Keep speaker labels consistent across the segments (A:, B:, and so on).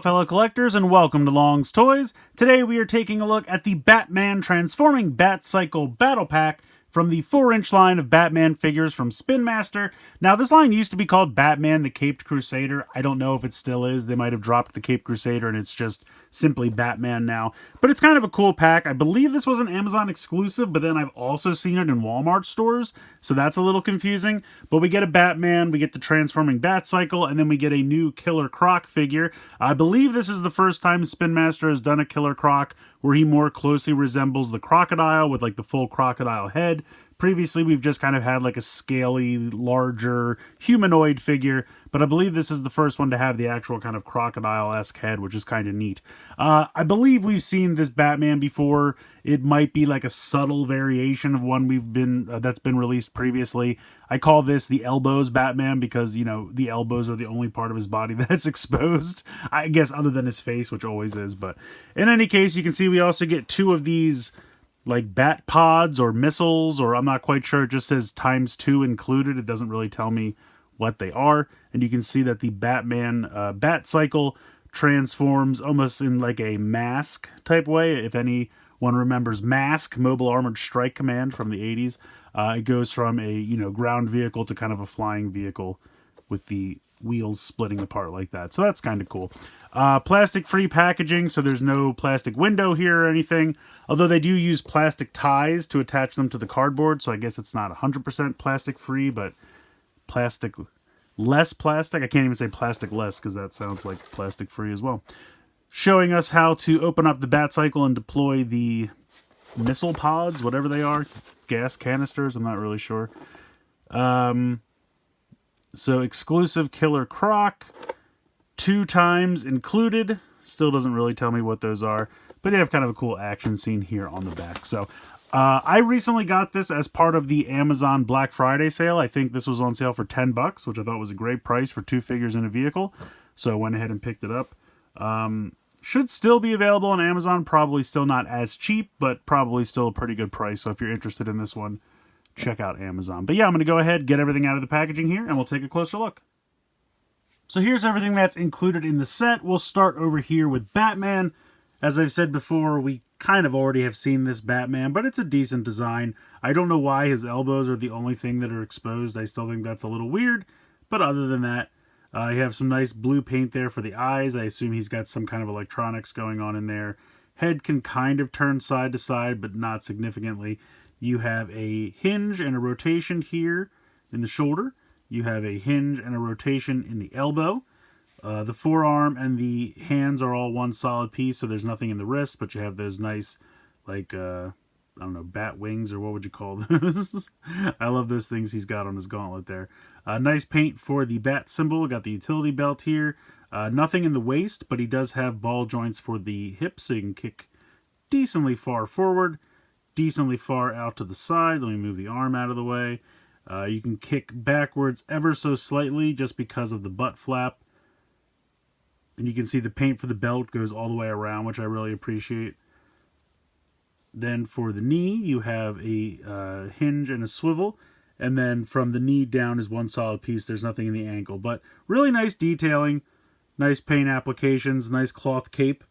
A: Hello fellow collectors and welcome to Long's Toys. Today we are taking a look at the Batman Transforming Batcycle Battle Pack from the 4-inch line of Batman figures from Spin Master. Now this line used to be called Batman the Caped Crusader. I don't know if it still is. They might have dropped the Caped Crusader and it's just simply Batman now. But it's kind of a cool pack. I believe this was an Amazon exclusive, but then I've also seen it in Walmart stores, so that's a little confusing. But we get a Batman, we get the Transforming Batcycle, and then we get a new Killer Croc figure. I believe this is the first time Spin Master has done a Killer Croc where he more closely resembles the crocodile with like the full crocodile head. Previously, we've just kind of had like a scaly, larger, humanoid figure, but I believe this is the first one to have the actual kind of crocodile-esque head, which is kind of neat. I believe we've seen this Batman before. It might be like a subtle variation of one that's been released previously. I call this the Elbows Batman because, you know, the elbows are the only part of his body that's exposed. I guess other than his face, which always is. But in any case, you can see we also get two of these like Batpods or missiles, or I'm not quite sure. It just says ×2 included. It doesn't really tell me what they are. And you can see that the Batman Batcycle transforms almost in like a mask type way. If anyone remembers Mask, Mobile Armored Strike Command from the 80s, it goes from a, you know, ground vehicle to kind of a flying vehicle with the wheels splitting apart like that. So that's kind of cool. Plastic-free packaging, so there's no plastic window here or anything. Although they do use plastic ties to attach them to the cardboard, so I guess it's not 100% plastic-free, but less plastic. I can't even say plastic-less because that sounds like plastic-free as well. Showing us how to open up the Batcycle and deploy the missile pods, whatever they are. Gas canisters, I'm not really sure. So exclusive Killer Croc, 2 times included. Still doesn't really tell me what those are, but they have kind of a cool action scene here on the back. So I recently got this as part of the Amazon Black Friday sale. I think this was on sale for $10, which I thought was a great price for 2 figures in a vehicle. So I went ahead and picked it up. Should still be available on Amazon. Probably still not as cheap, but probably still a pretty good price. So if you're interested in this one, check out Amazon. But yeah, I'm going to go ahead, get everything out of the packaging here, and we'll take a closer look. So here's everything that's included in the set. We'll start over here with Batman. As I've said before, we kind of already have seen this Batman, but it's a decent design. I don't know why his elbows are the only thing that are exposed. I still think that's a little weird, but other than that, you have some nice blue paint there for the eyes. I assume he's got some kind of electronics going on in there. Head can kind of turn side to side, but not significantly. You have a hinge and a rotation here in the shoulder. You have a hinge and a rotation in the elbow. The forearm and the hands are all one solid piece, so there's nothing in the wrist, but you have those nice, like, I don't know, bat wings, or what would you call those? I love those things he's got on his gauntlet there. Nice paint for the bat symbol. Got the utility belt here. Nothing in the waist, but he does have ball joints for the hips, so you can kick decently far forward, decently far out to the side. Let me move the arm out of the way. You can kick backwards ever so slightly just because of the butt flap. And you can see the paint for the belt goes all the way around, which I really appreciate. Then for the knee, you have a hinge and a swivel. And then from the knee down is one solid piece. There's nothing in the ankle. But really nice detailing, nice paint applications, nice cloth cape,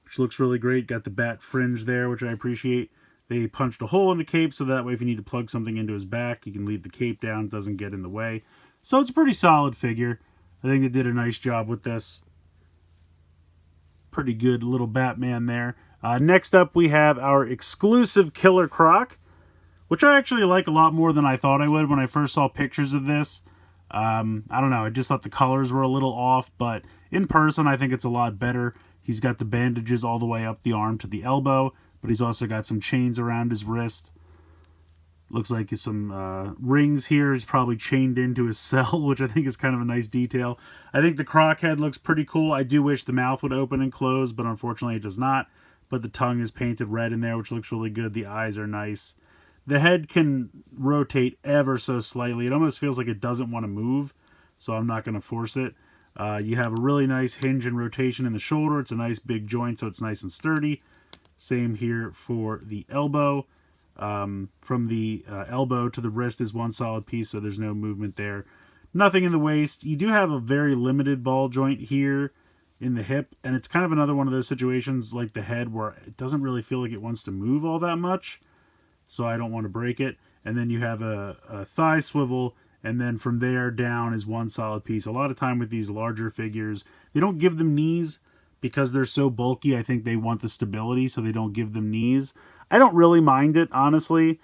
A: which looks really great. Got the bat fringe there, which I appreciate. They punched a hole in the cape so that way if you need to plug something into his back, you can leave the cape down. It doesn't get in the way. So it's a pretty solid figure. I think they did a nice job with this. Pretty good little Batman there. Next up, we have our exclusive Killer Croc, which I actually like a lot more than I thought I would when I first saw pictures of this. I don't know. I just thought the colors were a little off, but in person, I think it's a lot better. He's got the bandages all the way up the arm to the elbow, but he's also got some chains around his wrist. Looks like some rings here. He's probably chained into his cell, which I think is kind of a nice detail. I think the Croc head looks pretty cool. I do wish the mouth would open and close, but unfortunately it does not. But the tongue is painted red in there, which looks really good. The eyes are nice. The head can rotate ever so slightly. It almost feels like it doesn't want to move, so I'm not going to force it. You have a really nice hinge and rotation in the shoulder. It's a nice big joint, so it's nice and sturdy. Same here for the elbow. From the elbow to the wrist is one solid piece, so there's no movement there. Nothing in the waist. You do have a very limited ball joint here in the hip, and it's kind of another one of those situations like the head where it doesn't really feel like it wants to move all that much, so I don't want to break it. And then you have a thigh swivel, and then from there down is one solid piece. A lot of time with these larger figures, they don't give them knees because they're so bulky. I think they want the stability, so they don't give them knees. I don't really mind it, honestly.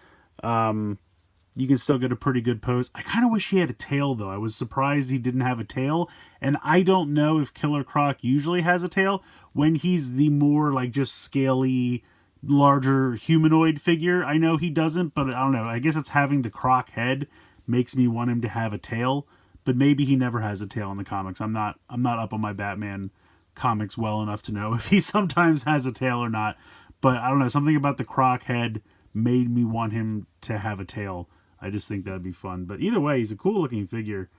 A: You can still get a pretty good pose. I kind of wish he had a tail, though. I was surprised he didn't have a tail. And I don't know if Killer Croc usually has a tail when he's the more, like, just scaly, larger humanoid figure. I know he doesn't, but I don't know. I guess it's having the Croc head makes me want him to have a tail. But maybe he never has a tail in the comics. I'm not up on my Batman comics well enough to know if he sometimes has a tail or not. But I don't know. Something about the Croc head made me want him to have a tail. I just think that'd be fun. But either way, he's a cool looking figure.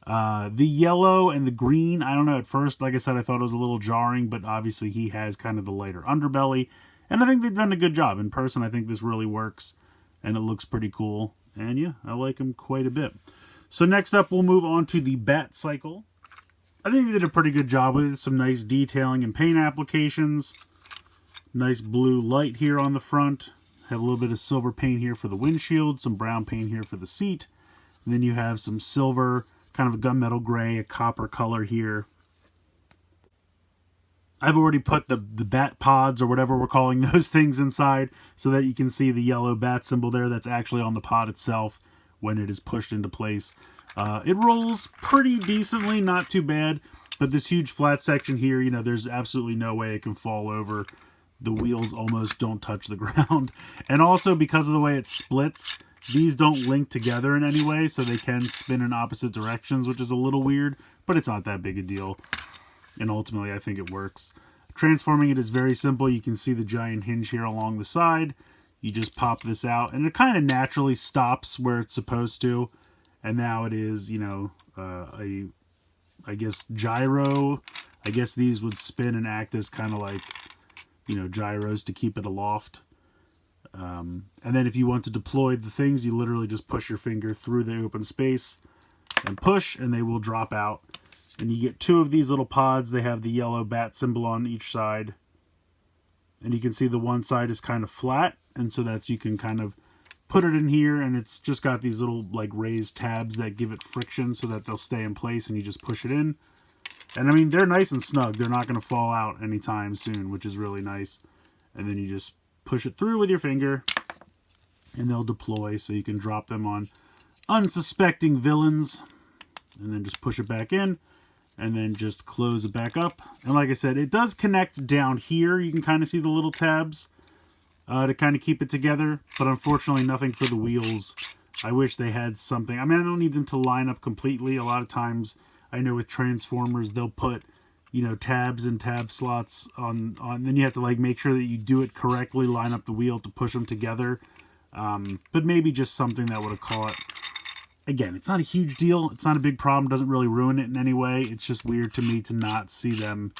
A: The yellow and the green, I don't know, at first, like I said, I thought it was a little jarring, but obviously he has kind of the lighter underbelly. And I think they've done a good job. In person, I think this really works. And it looks pretty cool. And yeah, I like him quite a bit. So next up, we'll move on to the Batcycle. I think they did a pretty good job with it. Some nice detailing and paint applications. Nice blue light here on the front. Have a little bit of silver paint here for the windshield, some brown paint here for the seat. And then you have some silver, kind of a gunmetal gray, a copper color here. I've already put the Batpods, or whatever we're calling those things, inside so that you can see the yellow bat symbol there that's actually on the pod itself when it is pushed into place. It rolls pretty decently, not too bad, but this huge flat section here, you know, there's absolutely no way it can fall over. The wheels almost don't touch the ground. And also, because of the way it splits, these don't link together in any way, so they can spin in opposite directions, which is a little weird, but it's not that big a deal. And ultimately, I think it works. Transforming it is very simple. You can see the giant hinge here along the side. You just pop this out, and it kind of naturally stops where it's supposed to. And now it is, you know, I guess, gyro. I guess these would spin and act as kind of like, you know, gyros to keep it aloft. And then if you want to deploy the things, you literally just push your finger through the open space and push, and they will drop out. And you get two of these little pods. They have the yellow bat symbol on each side. And you can see the one side is kind of flat, and so that's, you can kind of put it in here, and it's just got these little like raised tabs that give it friction so that they'll stay in place, and you just push it in. And I mean, they're nice and snug. They're not going to fall out anytime soon, which is really nice. And then you just push it through with your finger, and they'll deploy, so you can drop them on unsuspecting villains. And then just push it back in, and then just close it back up. And like I said, it does connect down here. You can kind of see the little tabs to kind of keep it together. But unfortunately, nothing for the wheels. I wish they had something. I mean, I don't need them to line up completely. A lot of times, I know with Transformers, they'll put, you know, tabs and tab slots on. Then you have to like make sure that you do it correctly, line up the wheel to push them together. But maybe just something that would have caught. Again, it's not a huge deal. It's not a big problem. Doesn't really ruin it in any way. It's just weird to me to not see them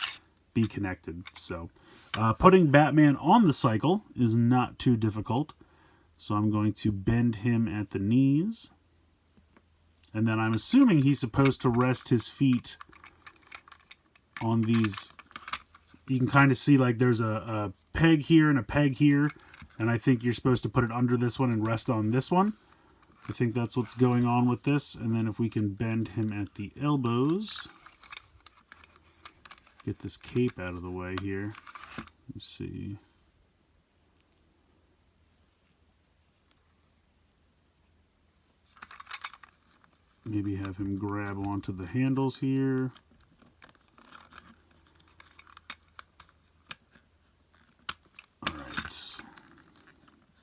A: be connected. So, putting Batman on the cycle is not too difficult. So I'm going to bend him at the knees. And then I'm assuming he's supposed to rest his feet on these. You can kind of see like there's a peg here and a peg here. And I think you're supposed to put it under this one and rest on this one. I think that's what's going on with this. And then if we can bend him at the elbows. Get this cape out of the way here. Let's see. Maybe have him grab onto the handles here. Alright.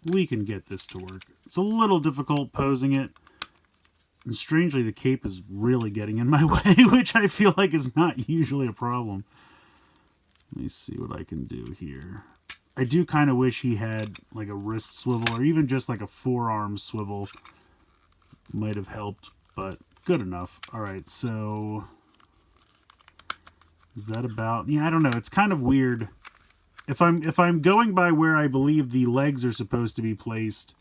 A: We can get this to work. It's a little difficult posing it. And strangely, the cape is really getting in my way, which I feel like is not usually a problem. Let me see what I can do here. I do kind of wish he had like a wrist swivel or even just like a forearm swivel. Might have helped, but good enough. All right, so is that about? Yeah, I don't know. It's kind of weird. If I'm going by where I believe the legs are supposed to be placed,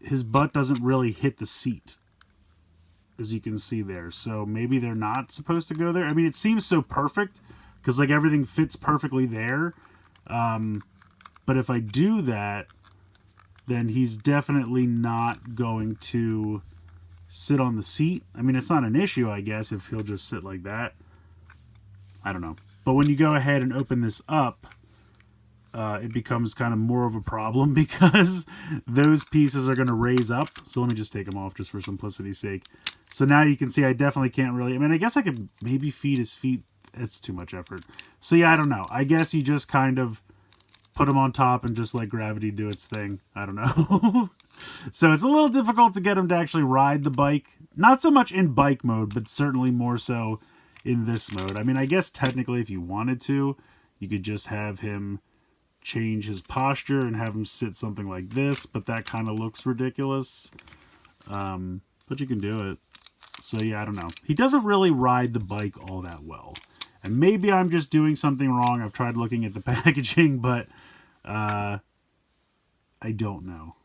A: his butt doesn't really hit the seat. as you can see there. So maybe they're not supposed to go there. I mean, it seems so perfect because like everything fits perfectly there. But if I do that, then he's definitely not going to sit on the seat. I mean, it's not an issue, I guess, if he'll just sit like that. I don't know. But when you go ahead and open this up, it becomes kind of more of a problem because those pieces are going to raise up. So let me just take them off just for simplicity's sake. So now you can see I definitely can't really... I mean, I guess I could maybe feed his feet. It's too much effort. So yeah, I don't know. I guess you just kind of put them on top and just let gravity do its thing. I don't know. So it's a little difficult to get him to actually ride the bike. Not so much in bike mode, but certainly more so in this mode. I mean, I guess technically if you wanted to, you could just have him change his posture and have him sit something like this, but that kind of looks ridiculous. But you can do it. So yeah, I don't know. He doesn't really ride the bike all that well. And maybe I'm just doing something wrong. I've tried looking at the packaging, but I don't know.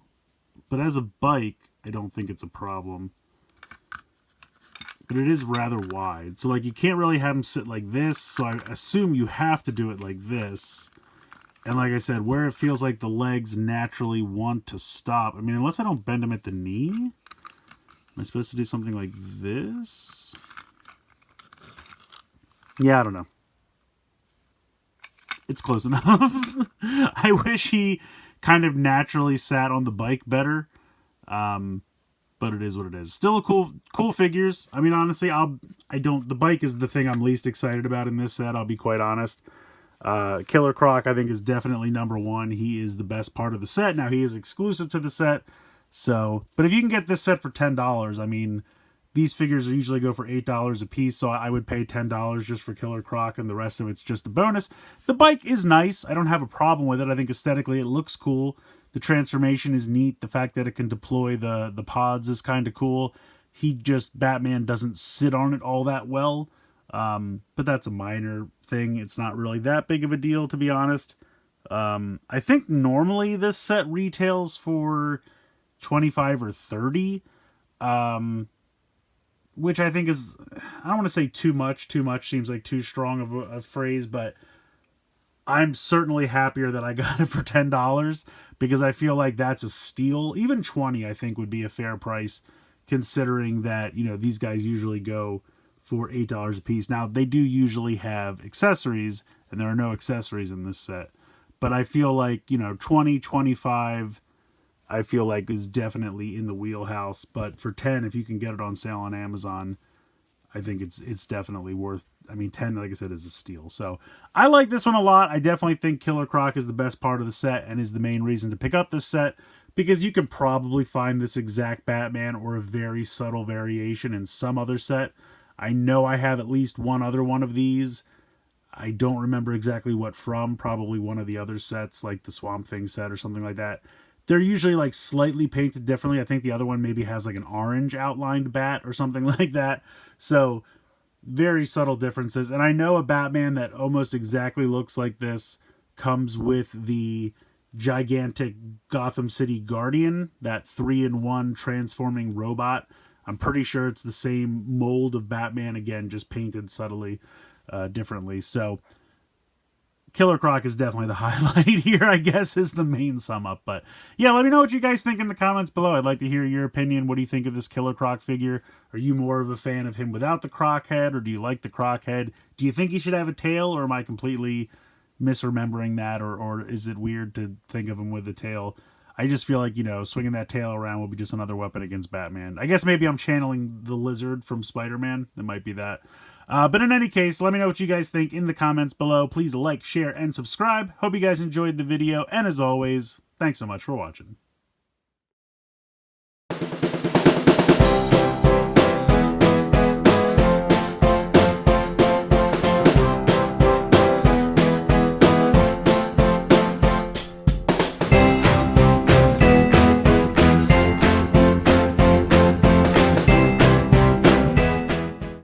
A: But as a bike, I don't think it's a problem. But it is rather wide. So like you can't really have him sit like this. So I assume you have to do it like this. And like I said, where it feels like the legs naturally want to stop. I mean, unless I don't bend them at the knee. Am I supposed to do something like this? Yeah, I don't know. It's close enough. I wish he kind of naturally sat on the bike better. But it is what it is. Still a cool figures. I mean, honestly, the bike is the thing I'm least excited about in this set, I'll be quite honest. Killer Croc, I think, is definitely number one. He is the best part of the set. Now, he is exclusive to the set. So, but if you can get this set for $10, I mean, these figures usually go for $8 a piece, so I would pay $10 just for Killer Croc, and the rest of it's just a bonus. The bike is nice. I don't have a problem with it. I think aesthetically it looks cool. The transformation is neat. The fact that it can deploy the pods is kind of cool. Batman doesn't sit on it all that well, but that's a minor thing. It's not really that big of a deal, to be honest. I think normally this set retails for $25 or $30, which I think is, I don't want to say too much. Too much seems like too strong of a phrase, but I'm certainly happier that I got it for $10 because I feel like that's a steal. Even $20 I think would be a fair price, considering that, you know, these guys usually go for $8 a piece. Now, they do usually have accessories, and there are no accessories in this set. But I feel like, you know, $20, $25, I feel like is definitely in the wheelhouse. But for $10, if you can get it on sale on Amazon, I think it's definitely worth. I mean, $10, like I said, is a steal. So I like this one a lot. I definitely think Killer Croc is the best part of the set and is the main reason to pick up this set, because you can probably find this exact Batman or a very subtle variation in some other set. I know I have at least one other one of these. I don't remember exactly what from. Probably one of the other sets, like the Swamp Thing set or something like that. They're usually like slightly painted differently. I think the other one maybe has like an orange outlined bat or something like that. So very subtle differences. And I know a Batman that almost exactly looks like this comes with the gigantic Gotham City Guardian, that 3-in-1 transforming robot. I'm pretty sure it's the same mold of Batman, again, just painted subtly differently. So Killer Croc is definitely the highlight here, I guess, is the main sum up. But yeah, let me know what you guys think in the comments below. I'd like to hear your opinion. What do you think of this Killer Croc figure? Are you more of a fan of him without the Croc head, or do you like the Croc head? Do you think he should have a tail, or am I completely misremembering that, or is it weird to think of him with a tail? I just feel like, you know, swinging that tail around will be just another weapon against Batman. I guess maybe I'm channeling the lizard from Spider-Man. It might be that. But in any case, let me know what you guys think in the comments below. Please like, share, and subscribe. Hope you guys enjoyed the video. And as always, thanks so much for watching.